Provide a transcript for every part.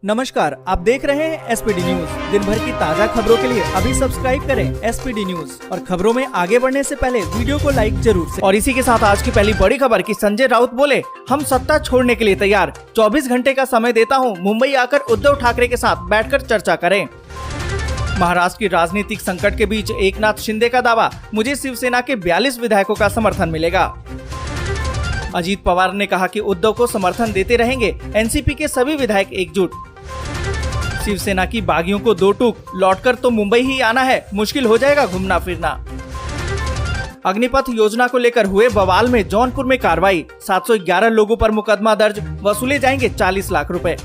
नमस्कार, आप देख रहे हैं एसपीडी न्यूज। दिन भर की ताज़ा खबरों के लिए अभी सब्सक्राइब करें एसपीडी न्यूज और खबरों में आगे बढ़ने से पहले वीडियो को लाइक जरूर से। और इसी के साथ आज की पहली बड़ी खबर कि संजय राउत बोले, हम सत्ता छोड़ने के लिए तैयार, 24 घंटे का समय देता हूं, मुंबई आकर उद्धव ठाकरे के साथ बैठकर चर्चा करें। महाराष्ट्र की राजनीतिक संकट के बीच एकनाथ शिंदे का दावा, मुझे शिवसेना के 42 विधायकों का समर्थन मिलेगा। अजीत पवार ने कहा कि उद्धव को समर्थन देते रहेंगे, एनसीपी के सभी विधायक एकजुट। शिवसेना की बागियों को दो टूक, लौटकर तो मुंबई ही आना है, मुश्किल हो जाएगा घूमना फिरना। अग्निपथ योजना को लेकर हुए बवाल में जौनपुर में कार्रवाई, 711 लोगों पर मुकदमा दर्ज, वसूले जाएंगे 40 लाख रुपए।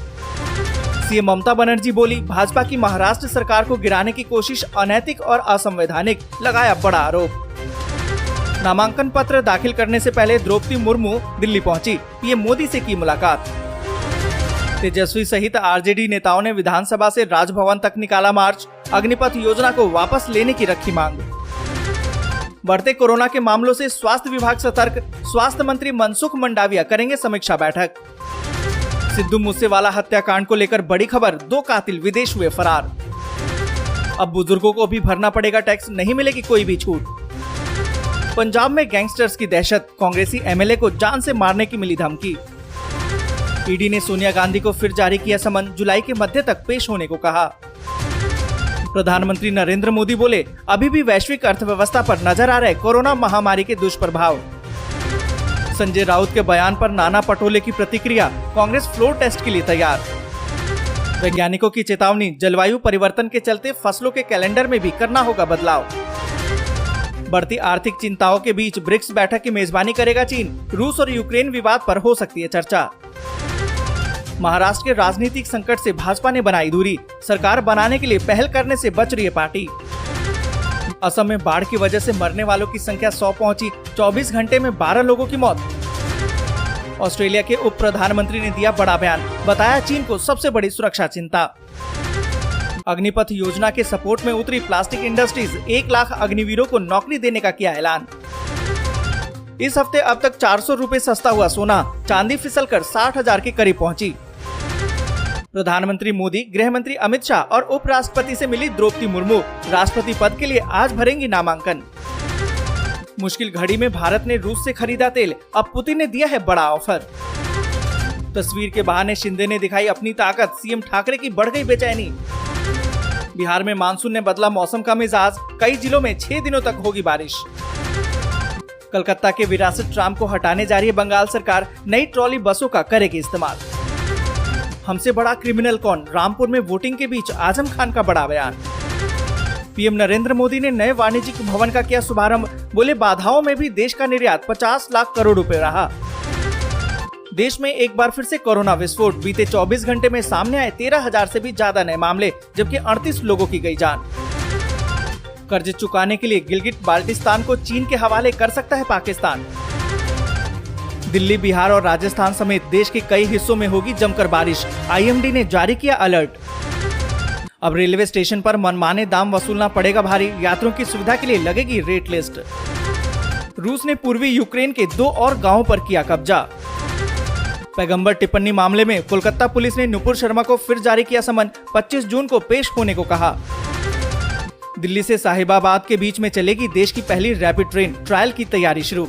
सीएम ममता बनर्जी बोली, भाजपा की महाराष्ट्र सरकार को गिराने की कोशिश अनैतिक और असंवैधानिक, लगाया बड़ा आरोप। नामांकन पत्र दाखिल करने से पहले द्रौपदी मुर्मू दिल्ली पहुंची, पीएम मोदी से की मुलाकात। तेजस्वी सहित आरजेडी नेताओं ने विधानसभा से राजभवन तक निकाला मार्च, अग्निपथ योजना को वापस लेने की रखी मांग। बढ़ते कोरोना के मामलों से स्वास्थ्य विभाग सतर्क, स्वास्थ्य मंत्री मनसुख मंडाविया करेंगे समीक्षा बैठक। सिद्धू मूसेवाला हत्याकांड को लेकर बड़ी खबर, 2 कातिल विदेश हुए फरार। अब बुजुर्गों को भी भरना पड़ेगा टैक्स, नहीं मिलेगी कोई भी छूट। पंजाब में गैंगस्टर्स की दहशत, कांग्रेसी एमएलए को जान से मारने की मिली धमकी। ईडी ने सोनिया गांधी को फिर जारी किया समन, जुलाई के मध्य तक पेश होने को कहा। प्रधानमंत्री नरेंद्र मोदी बोले, अभी भी वैश्विक अर्थव्यवस्था पर नजर आ रहे कोरोना महामारी के दुष्प्रभाव। संजय राउत के बयान पर नाना पटोले की प्रतिक्रिया, कांग्रेस फ्लोर टेस्ट के लिए तैयार। वैज्ञानिकों की चेतावनी, जलवायु परिवर्तन के चलते फसलों के कैलेंडर में भी करना होगा बदलाव। बढ़ती आर्थिक चिंताओं के बीच ब्रिक्स बैठक की मेजबानी करेगा चीन, रूस और यूक्रेन विवाद पर हो सकती है चर्चा। महाराष्ट्र के राजनीतिक संकट से भाजपा ने बनाई दूरी, सरकार बनाने के लिए पहल करने से बच रही है पार्टी। असम में बाढ़ की वजह से मरने वालों की संख्या 100 पहुंची, 24 घंटे में 12 लोगों की मौत। ऑस्ट्रेलिया के उप प्रधानमंत्री ने दिया बड़ा बयान, बताया चीन को सबसे बड़ी सुरक्षा चिंता। अग्निपथ योजना के सपोर्ट में उतरी प्लास्टिक इंडस्ट्रीज, 1 लाख अग्निवीरों को नौकरी देने का किया ऐलान। इस हफ्ते अब तक 400 रुपए सस्ता हुआ सोना, चांदी फिसलकर 60,000 के करीब पहुंची। प्रधानमंत्री मोदी, गृह मंत्री अमित शाह और उपराष्ट्रपति से मिली द्रौपदी मुर्मू, राष्ट्रपति पद के लिए आज भरेंगी नामांकन। मुश्किल घड़ी में भारत ने रूस से खरीदा तेल, अब पुतिन ने दिया है बड़ा ऑफर। तस्वीर के बहाने शिंदे ने दिखाई अपनी ताकत, सीएम ठाकरे की बढ़ गई बेचैनी। बिहार में मानसून ने बदला मौसम का मिजाज, कई जिलों में 6 दिनों तक होगी बारिश। कलकत्ता के विरासत ट्राम को हटाने जा रही है बंगाल सरकार, नई ट्रॉली बसों का करेगी इस्तेमाल। हमसे बड़ा क्रिमिनल कौन, रामपुर में वोटिंग के बीच आजम खान का बड़ा बयान। पीएम नरेंद्र मोदी ने नए वाणिज्यिक भवन का किया शुभारंभ, बोले बाधाओं में भी देश का निर्यात 50 लाख करोड़ रुपए रहा। देश में एक बार फिर से कोरोना विस्फोट, बीते 24 घंटे में सामने आए 13,000 से भी ज्यादा नए मामले, जबकि 38 लोगों की गई जान। कर्ज चुकाने के लिए गिलगिट बाल्टिस्तान को चीन के हवाले कर सकता है पाकिस्तान। दिल्ली, बिहार और राजस्थान समेत देश के कई हिस्सों में होगी जमकर बारिश, आईएमडी ने जारी किया अलर्ट। अब रेलवे स्टेशन पर मनमाने दाम वसूलना पड़ेगा भारी, यात्रियों की सुविधा के लिए लगेगी रेट लिस्ट। रूस ने पूर्वी यूक्रेन के 2 और गांवों पर किया कब्जा। पैगंबर टिप्पणी मामले में कोलकाता पुलिस ने नुपुर शर्मा को फिर जारी किया समन, 25 जून को पेश होने को कहा। दिल्ली से साहिबाबाद के बीच में चलेगी देश की पहली रैपिड ट्रेन, ट्रायल की तैयारी शुरू।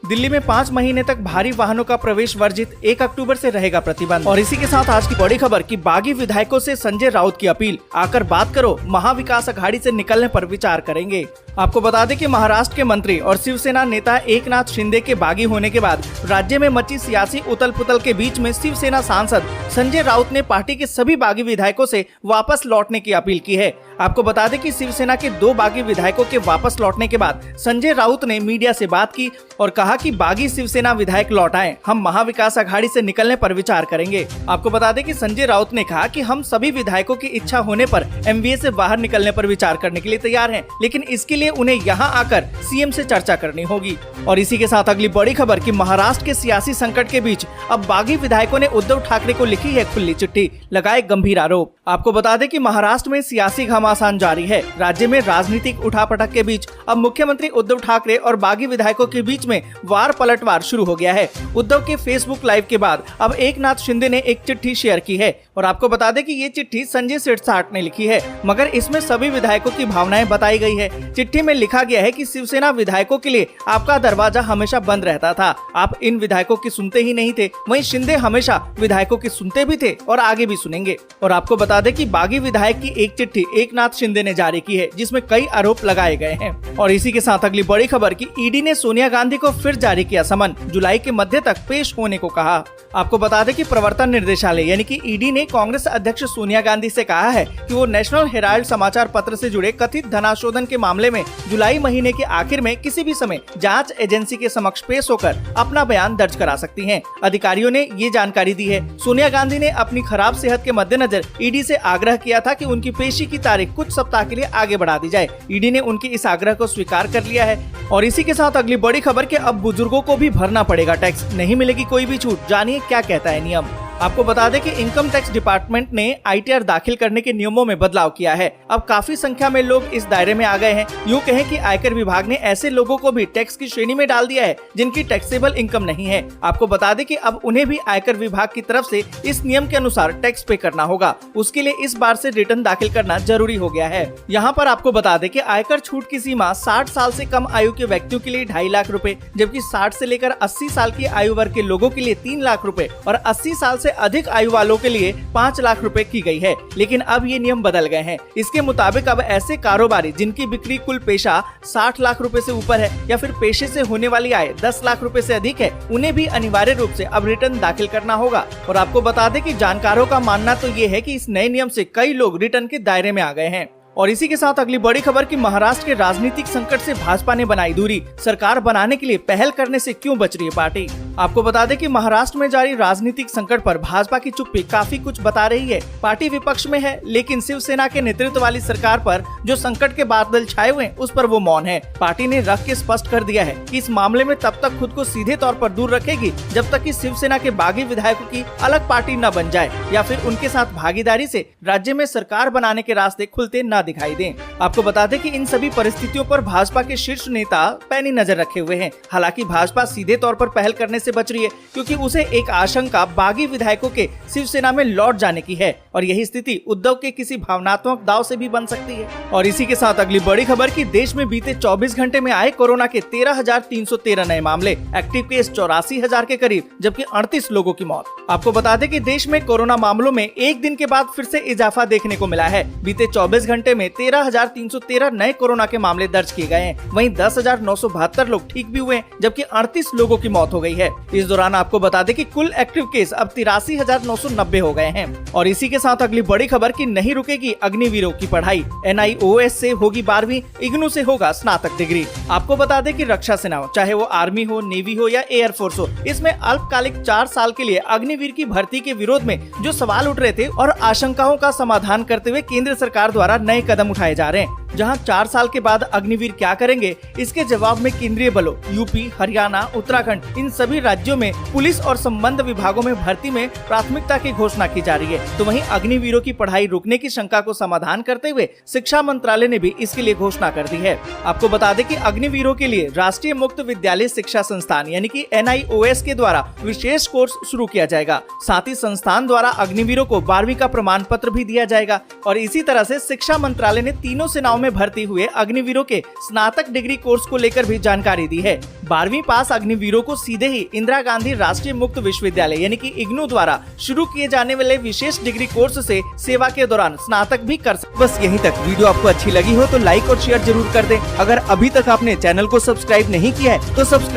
दिल्ली में 5 महीने तक भारी वाहनों का प्रवेश वर्जित, 1 अक्टूबर से रहेगा प्रतिबंध। और इसी के साथ आज की बड़ी खबर कि बागी विधायकों से संजय राउत की अपील, आकर बात करो, महाविकास अघाड़ी से निकलने पर विचार करेंगे। आपको बता दें कि महाराष्ट्र के मंत्री और शिवसेना नेता एकनाथ शिंदे के बागी होने के बाद राज्य में मची सियासी उथल पुथल के बीच में शिवसेना सांसद संजय राउत ने पार्टी के सभी बागी विधायकों से वापस लौटने की अपील की है। आपको बता दें कि शिवसेना के 2 बागी विधायकों के वापस लौटने के बाद संजय राउत ने मीडिया से बात की और कहा कि बागी शिवसेना विधायक लौट आए, हम महाविकास अघाड़ी से निकलने पर विचार करेंगे। आपको बता दें कि संजय राउत ने कहा कि हम सभी विधायकों की इच्छा होने पर एमवीए से बाहर निकलने पर विचार करने के लिए तैयार हैं, लेकिन इसके लिए इसलिए उन्हें यहाँ आकर सीएम से चर्चा करनी होगी। और इसी के साथ अगली बड़ी खबर कि महाराष्ट्र के सियासी संकट के बीच अब बागी विधायकों ने उद्धव ठाकरे को लिखी है खुली चिट्ठी, लगाए गंभीर आरोप। आपको बता दें कि महाराष्ट्र में सियासी घमासान जारी है। राज्य में राजनीतिक उठापटक के बीच अब मुख्यमंत्री उद्धव ठाकरे और बागी विधायकों के बीच में वार पलटवार शुरू हो गया है। उद्धव के फेसबुक लाइव के बाद अब एकनाथ शिंदे ने एक चिट्ठी शेयर की है और आपको बता दें कि ये चिट्ठी संजय सिरसाट ने लिखी है, मगर इसमें सभी विधायकों की भावनाएं बताई गई है। चिट्ठी में लिखा गया है कि शिवसेना विधायकों के लिए आपका दरवाजा हमेशा बंद रहता था, आप इन विधायकों की सुनते ही नहीं थे, वहीं शिंदे हमेशा विधायकों की सुनते भी थे और आगे भी सुनेंगे। और आपको बता दें कि बागी विधायक की एक चिट्ठी एकनाथ शिंदे ने जारी की है जिसमें कई आरोप लगाए गए हैं। और इसी के साथ अगली बड़ी खबर कि ईडी ने सोनिया गांधी को फिर जारी किया समन, जुलाई के मध्य तक पेश होने को कहा। आपको बता दें कि प्रवर्तन निर्देशालय यानी कि ईडी ने कांग्रेस अध्यक्ष सोनिया गांधी से कहा है कि वो नेशनल हेराल्ड समाचार पत्र से जुड़े कथित धनाशोधन के मामले में जुलाई महीने के आखिर में किसी भी समय जांच एजेंसी के समक्ष पेश होकर अपना बयान दर्ज करा सकती हैं। अधिकारियों ने ये जानकारी दी है। सोनिया गांधी ने अपनी खराब सेहत के मद्देनजर ईडी से आग्रह किया था कि उनकी पेशी की तारीख कुछ सप्ताह के लिए आगे बढ़ा दी जाए। ईडी ने उनके इस आग्रह को स्वीकार कर लिया है। और इसी के साथ अगली बड़ी खबर कि अब बुजुर्गों को भी भरना पड़ेगा टैक्स, नहीं मिलेगी कोई भी छूट। जानिए क्या कहता है नियम। आपको बता दें कि इनकम टैक्स डिपार्टमेंट ने आईटीआर दाखिल करने के नियमों में बदलाव किया है। अब काफी संख्या में लोग इस दायरे में आ गए हैं। यूँ कहें कि आयकर विभाग ने ऐसे लोगों को भी टैक्स की श्रेणी में डाल दिया है जिनकी टैक्सेबल इनकम नहीं है। आपको बता दें कि अब उन्हें भी आयकर विभाग की तरफ से इस नियम के अनुसार टैक्स पे करना होगा। उसके लिए इस बार से रिटर्न दाखिल करना जरूरी हो गया है। यहाँ पर आपको बता दें कि आयकर छूट की सीमा 60 साल से कम आयु के व्यक्तियों के लिए 2.5 लाख रुपए, जबकि 60 से लेकर 80 साल की आयु वर्ग के लोगों के लिए 3 लाख रुपए और 80 साल से अधिक आयु वालों के लिए 5 लाख रुपए की गई है। लेकिन अब ये नियम बदल गए हैं। इसके मुताबिक अब ऐसे कारोबारी जिनकी बिक्री कुल पेशा 60 लाख रुपए से ऊपर है या फिर पेशे से होने वाली आय 10 लाख रुपए से अधिक है, उन्हें भी अनिवार्य रूप से अब रिटर्न दाखिल करना होगा। और आपको बता दें कि जानकारों का मानना तो ये है कि इस नए नियम से कई लोग रिटर्न के दायरे में आ गए हैं। और इसी के साथ अगली बड़ी खबर कि महाराष्ट्र के राजनीतिक संकट से भाजपा ने बनाई दूरी, सरकार बनाने के लिए पहल करने से क्यों बच रही है पार्टी। आपको बता दें कि महाराष्ट्र में जारी राजनीतिक संकट पर भाजपा की चुप्पी काफी कुछ बता रही है। पार्टी विपक्ष में है, लेकिन शिवसेना के नेतृत्व वाली सरकार पर जो संकट के बादल छाए हुए हैं उस पर वो मौन है। पार्टी ने रख के स्पष्ट कर दिया है कि इस मामले में तब तक खुद को सीधे तौर पर दूर रखेगी जब तक कि शिवसेना के बागी विधायकों की अलग पार्टी न बन जाए या फिर उनके साथ भागीदारी से राज्य में सरकार बनाने के रास्ते खुलते न दिखाई दें। आपको बता दें कि इन सभी परिस्थितियों पर भाजपा के शीर्ष नेता पैनी नजर रखे हुए हैं। हालांकि भाजपा सीधे तौर पर पहल करने से बच रही है क्योंकि उसे एक आशंका बागी विधायकों के शिवसेना में लौट जाने की है और यही स्थिति उद्धव के किसी भावनात्मक दाव से भी बन सकती है। और इसी के साथ अगली बड़ी खबर कि देश में बीते 24 घंटे में आए कोरोना के 13,313 नए मामले, एक्टिव केस 84,000 के करीब, जबकि 38 लोगों की मौत। आपको बता दें कि देश में कोरोना मामलों में एक दिन के बाद फिर से इजाफा देखने को मिला है। बीते 24 घंटे में 13,313 नए कोरोना के मामले दर्ज किए गए हैं। वहीं 10,972 लोग ठीक भी हुए, जबकि 38 लोगों की मौत हो गई है। इस दौरान आपको बता दें कि कुल एक्टिव केस अब 83,990 हो गए हैं। और इसी के साथ अगली बड़ी खबर कि नहीं रुकेगी अग्निवीरों की पढ़ाई, NIOS से होगी 12वीं, इग्नू से होगा स्नातक डिग्री। आपको बता दें कि रक्षा सेना हो, चाहे वो आर्मी हो, नेवी हो या एयरफोर्स हो, इसमें अल्पकालिक 4 साल के लिए अग्निवीर की भर्ती के विरोध में जो सवाल उठ रहे थे और आशंकाओं का समाधान करते हुए केंद्र सरकार द्वारा नए कदम उठाए जा रहे हैं। जहां 4 साल के बाद अग्निवीर क्या करेंगे, इसके जवाब में केंद्रीय बलों यूपी, हरियाणा, उत्तराखंड इन सभी राज्यों में पुलिस और संबद्ध विभागों में भर्ती में प्राथमिकता की घोषणा की जा रही है। तो वहीं अग्निवीरों की पढ़ाई रुकने की शंका को समाधान करते हुए शिक्षा मंत्रालय ने भी इसके लिए घोषणा कर दी है। आपको बता दें कि अग्निवीरों के लिए राष्ट्रीय मुक्त विद्यालय शिक्षा संस्थान यानी कि NIOS के द्वारा विशेष कोर्स शुरू किया जाएगा। साथ ही संस्थान द्वारा अग्निवीरों को 12वीं का प्रमाण पत्र भी दिया जाएगा। और इसी तरह से शिक्षा मंत्रालय ने तीनों सेनाओं में भर्ती हुए अग्निवीरों के स्नातक डिग्री कोर्स को लेकर भी जानकारी दी है। 12वीं पास अग्निवीरों को सीधे ही इंदिरा गांधी राष्ट्रीय मुक्त विश्वविद्यालय यानी कि इग्नू द्वारा शुरू किए जाने वाले विशेष डिग्री कोर्स से सेवा के दौरान स्नातक भी कर सकते। बस यहीं तक। वीडियो आपको अच्छी लगी हो तो लाइक और शेयर जरूर कर दें। अगर अभी तक आपने चैनल को सब्सक्राइब नहीं किया है तो सब्सक्राइब